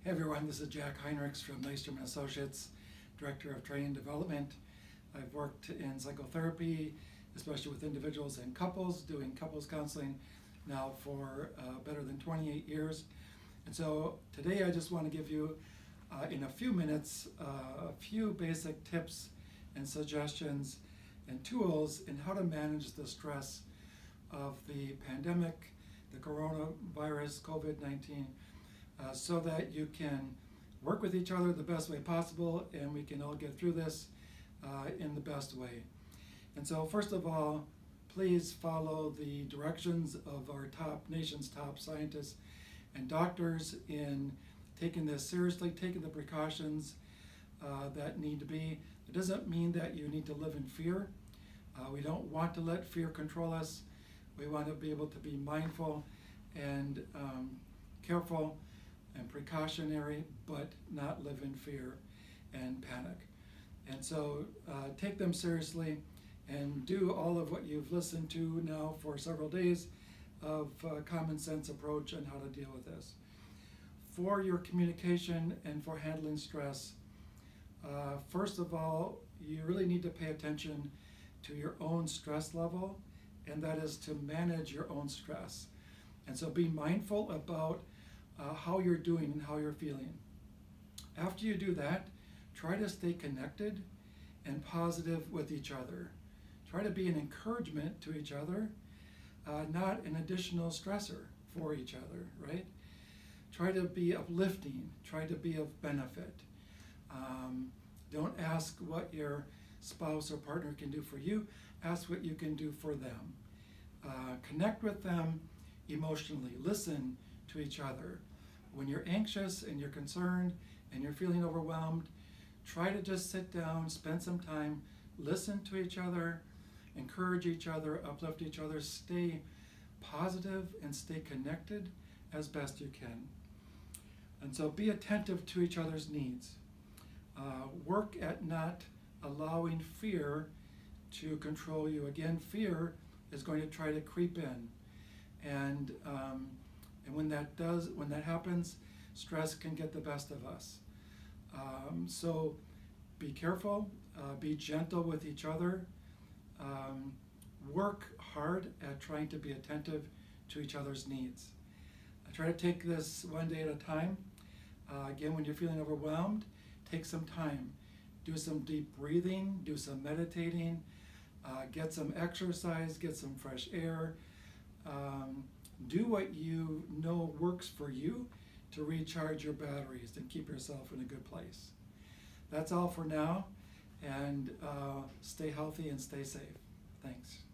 Hey everyone, this is Jack Hinrichs from Nystrom & Associates, Director of Training and Development. I've worked in psychotherapy, especially with individuals and couples, doing couples counseling now for better than 28 years. And so today I just want to give you, in a few minutes, a few basic tips and suggestions and tools in how to manage the stress of the pandemic, the coronavirus, COVID-19, so that you can work with each other the best way possible and we can all get through this in the best way. And so first of all, please follow the directions of our nation's top scientists and doctors in taking this seriously, taking the precautions that need to be. It doesn't mean that you need to live in fear. We don't want to let fear control us. We want to be able to be mindful and careful and precautionary, but not live in fear and panic. And so take them seriously and do all of what you've listened to now for several days of common sense approach on how to deal with this. For your communication and for handling stress, first of all, you really need to pay attention to your own stress level, and that is to manage your own stress. And so be mindful about how you're doing and how you're feeling. After you do that, try to stay connected and positive with each other. Try to be an encouragement to each other, not an additional stressor for each other, right? Try to be uplifting, try to be of benefit. Don't ask what your spouse or partner can do for you, ask what you can do for them. Connect with them emotionally, listen to each other. When you're anxious and you're concerned and you're feeling overwhelmed, try to just sit down, spend some time, listen to each other, encourage each other, uplift each other, stay positive and stay connected as best you can. And so be attentive to each other's needs. Work at not allowing fear to control you. Again, fear is going to try to creep in. And when that happens, stress can get the best of us. So be careful, be gentle with each other, work hard at trying to be attentive to each other's needs. Try to take this one day at a time. Again, when you're feeling overwhelmed, take some time. Do some deep breathing, do some meditating, get some exercise, get some fresh air. Do what you know works for you to recharge your batteries and keep yourself in a good place. That's all for now, and stay healthy and stay safe. Thanks.